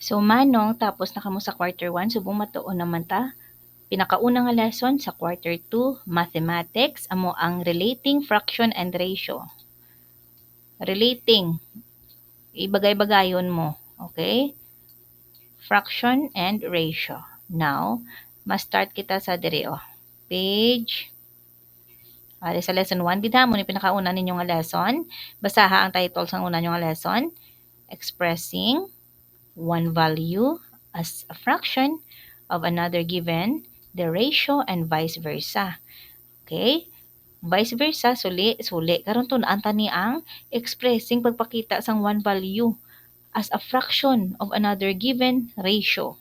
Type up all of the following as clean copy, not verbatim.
So, manong, tapos na kamo sa quarter 1, subong matuon naman ta. Pinakauna nga lesson sa quarter 2, mathematics, amo ang relating fraction and ratio. Relating, ibagay-bagayon mo. Okay? Fraction and ratio. Now, ma-start kita sa dire, page Ari sa lesson 1, gid mo ni pinakauna ninyo nga lesson. Basaha ang title sa una nyo nga lesson. Expressing one value as a fraction of another given the ratio and vice versa. Okay? Vice versa, suli. Karon tunaan ta ni ang expressing pagpakita sang one value as a fraction of another given ratio.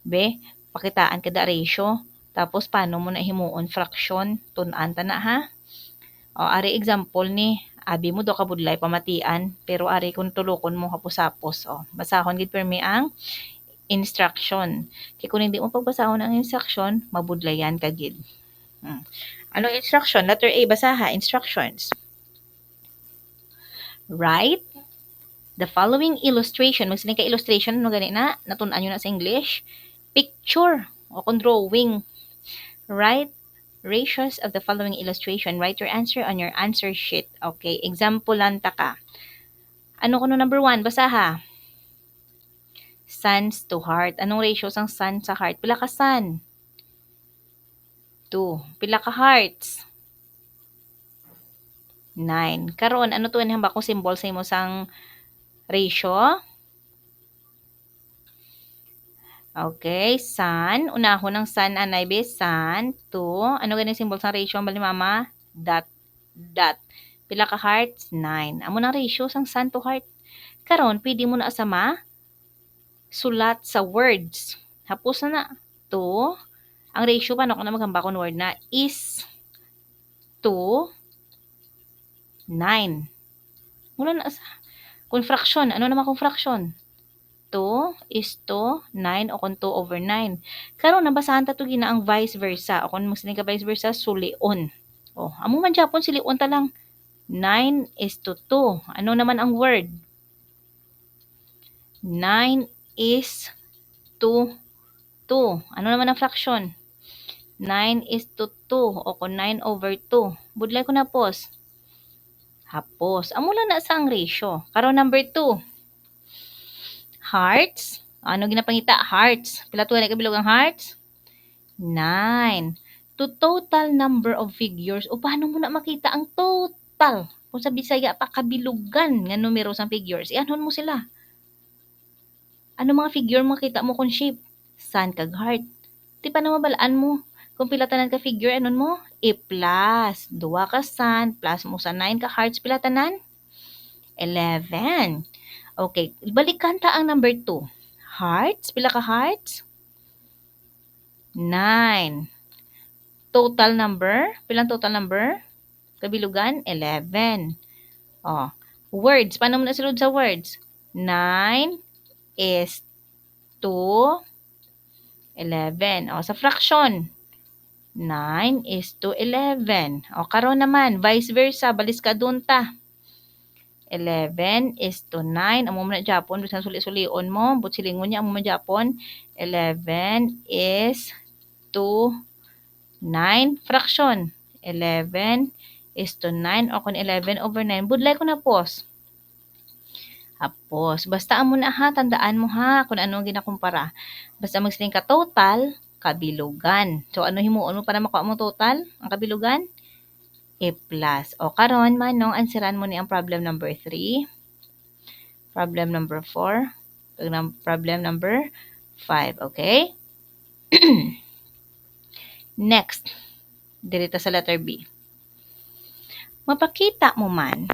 Be, pakitaan kada ratio. Tapos, paano mo na himuon fraction? Tunaan ta na, ha? O, ari example ni, abi mo do kabudlay pamatian, pero ari kung tulukon mo hapos-hapos. O, basahon gid permi ang instruction. Kaya kung hindi mo pagbasahon ang instruction, mabudlayan ka gid. Anong instruction? Letter A, basaha, instructions. Write the following illustration. Magsiling ka illustration, ano gani na? Natunan nyo na sa English. Picture, o kung drawing. Write ratios of the following illustration. Write your answer on your answer sheet. Okay, example lang ta ka. Ano kuno number 1? Basaha. Suns to heart. Anong ratio sang sun sa heart? Pila ka sun? 2. Pila ka hearts? 9. Karon, ano to hamba kung symbol sa imo sang ratio? Okay, sun. Unahon ng sun, anay be, sun. 2. Ano ganyan symbol sang ratio? Bali mama? Dot. Dot. Pila ka hearts? 9. Amo ng ratio sang sun to heart. Karon, pwede mo na asama sulat sa words. Hapos na 2. Ang ratio, paano ko na maghamba kung word na? Is to 9. Mula na sa kung fraction. Ano naman kung fraction? 2 is to 9 o kung 2 over 9. Karon nabasahan ta to gina ang vice versa. O kung magsiling ka vice versa, sulion. O, amo man Japon, silion ta lang. 9 is to 2. Ano naman ang word? 9 is to 2. Ano naman ang fraction? 9 is to 2 o kung 9 over 2. Budlay ko na pos. Hapos. Amo lang na sa ang ratio. Karon number 2. Hearts. Ano ginapangita? Hearts. Pila tuwa na kabilog ang hearts? 9. To total number of figures. O paano mo na makita ang total? Kung sa Bisaya pa kabilugan nga numero sa figures, ianhon mo sila. Ano mga figure makita mo kung shape? Sun kag heart. Di pa na mabalaan mo. Kung pila tanan ka figure, anon mo? A plus. 2 ka sun, plus mo sa 9 ka hearts, pila tanan? 11. Okay, balikan ta ang number 2. Hearts, pila ka hearts? 9. Total number, pilang total number? Kabilugan, 11. Oh, words, paano mo nasulod sa words? 9 is to 11. O, sa fraction, 9 is to 11. O, karon naman, vice versa, balis ka doon ta. 11 is to 9. Amo man Japon, bisan suli-sulion mo, but silingon niya amo man Japon. 11 is to 9. Fraction. 11 is to 9 o kung 11 over 9. Budlay ko na pos. Hapos. Basta amo na ha, tandaan mo ha kung ano ginakumpara. Basta magsiling ka total, kabilugan. So ano himuon mo para makuha mo total? Ang kabilugan? A plus. O karon manong anseran mo ni ang problem number 3, problem number 4, problem number 5. Okay? Next, dirita sa letter B. Mapakita mo man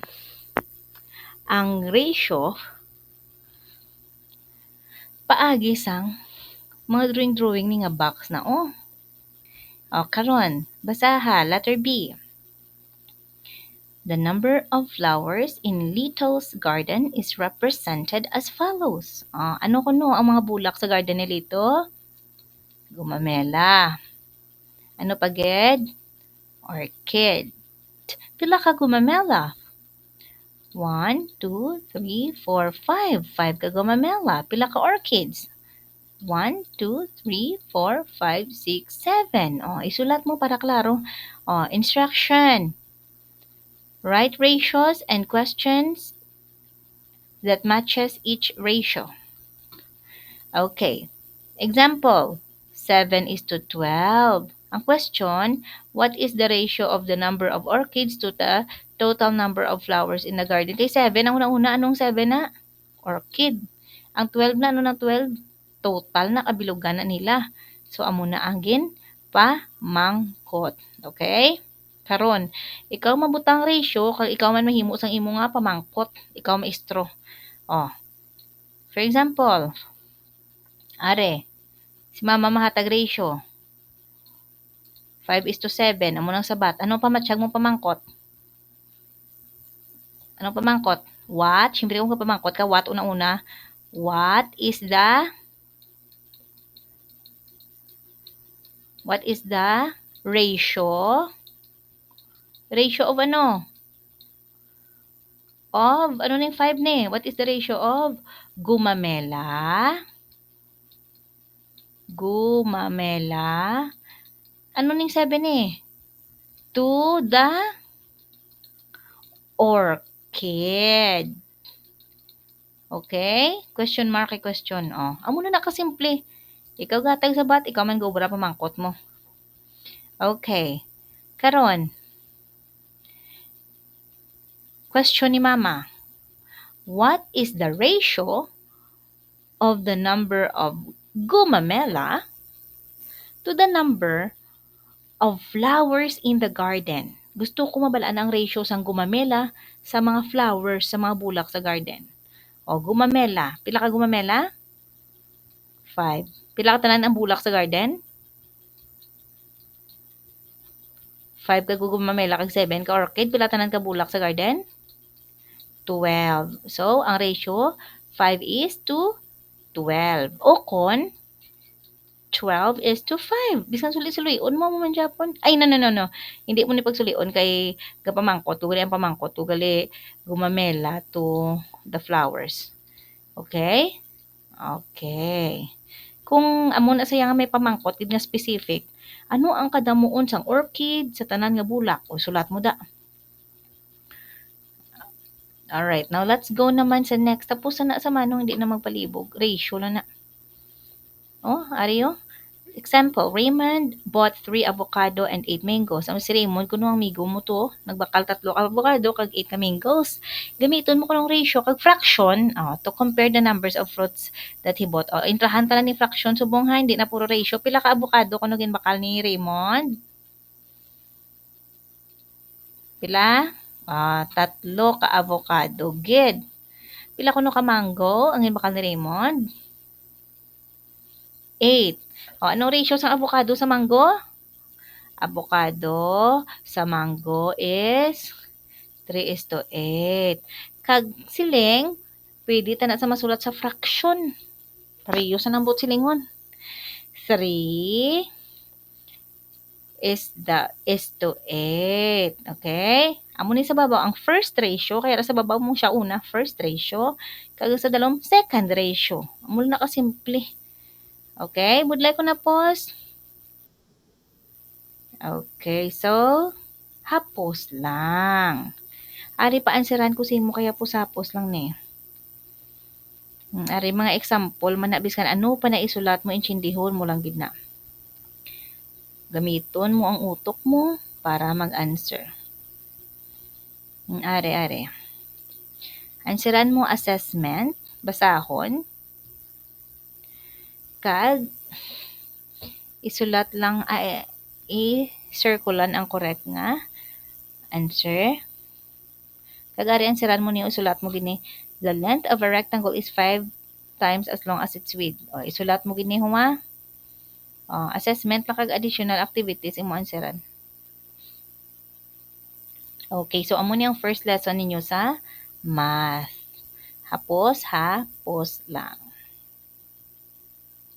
ang ratio paagi sang mga drawing ni nga box na o. O karon, basaha letter B. The number of flowers in Lito's garden is represented as follows. Ano kuno ang mga bulak sa garden ni Lito? Gumamela. Ano pa gid? Orchid. Pila ka gumamela? 1, 2, 3, 4, 5. 5 ka gumamela. Pila ka orchids? 1, 2, 3, 4, 5, 6, 7. O, isulat mo para klaro. O, instruction. Write ratios and questions that matches each ratio. Okay. Example, 7 is to 12. Ang question, what is the ratio of the number of orchids to the total number of flowers in the garden? Kay 7, ang una-una, anong 7 na? Orchid. Ang 12 na, ano ng 12? Total na kabilugan na nila. So, amo na ang pamangkot. Okay? Karon, ikaw mabutang ratio, kag ikaw man mahimo sang imo nga pamangkot, ikaw maestro. Oh, for example, are, si mama mahatag ratio. 5 is to 7. Amo nang sabat. Anong pamatsyag mong pamangkot? Anong pamangkot? What? Siyempre kung pamangkot ka, what una-una? What is the ratio? Ratio of ano? Of, ano na yung 5 ni? What is the ratio of gumamela? Gumamela. Ano na yung 7 ni? To the orchid. Okay? Question mark kay question. Oh. Amo na nakasimple. Ikaw gatag sa bat, ikaw man gubra pamangkot mo. Okay. Karon. Question ni mama. What is the ratio of the number of gumamela to the number of flowers in the garden? Gusto ko mabalaan ang ratio sang gumamela sa mga flowers, sa mga bulak sa garden. O, gumamela. Pila ka gumamela? 5. Pila ka tanan ang bulak sa garden? 5 ka gumamela kag 7 ka orchid. Pila tanan ka bulak sa garden? 12. So, ang ratio, 5 is to 12. O kon, 12 is to 5. Bisan suli-sulion mo man Japon. Ay, no. Hindi mo ni pagsulion kay gapamangkot. Tugali ang pamangkot. Tugali gumamela to the flowers. Okay? Okay. Kung amo na saya nga may pamangkot, gid nga specific, ano ang kadamuon sang orchid sa tanan nga bulak? O sulat mo da. Alright, now let's go naman sa next. Tapos na sa manong hindi na magpalibog. Ratio lang na. Oh, ariyo. Example, Raymond bought 3 avocado and 8 mangoes. Ang si Raymond, kuno ang migo mo to, nagbakal 3 ka avocado kag 8 ka mangoes. Gamiton mo kunong ratio kag fraction to compare the numbers of fruits that he bought. Intrahan ta lang ni fraction subong ha, hindi na puro ratio. Pila ka avocado kuno ginbakal ni Raymond? Pila? 3 ka avocado. Good. Pila kuno ka mango ang ginbakal ni Raymond? 8. Anong ratio sa avocado sa mango? Avocado sa mango is 3 is to 8. Kag siling, pwede ta na sa masulat sa fraction. Pareho sa nambot silingon. 3 is to 8. Okay? Amo ni sa babaw ang first ratio, kaya sa babaw mo siya una, first ratio. Kag sa dalom, second ratio. Amo na kasimple. Okay? Budlay ko na pause. Okay, so, hapos lang. Ari pa ansiran ko mo kaya pusapos lang ni. Ari mga example, manabis kan ano pa na isulat mo, inchindihon mo lang gid na. Gamiton mo ang utok mo para mag-answer. Ari. Ansiran mo assessment, basahon, kag isulat lang i-circulan ang correct nga answer. Kagari ang siran mo niyo, isulat mo gini, the length of a rectangle is 5 times as long as its width. O, isulat mo gini huma. Assessment lang kag additional activities imo ansiran. Okay, so amo ni ang first lesson ninyo sa math. Hapos lang.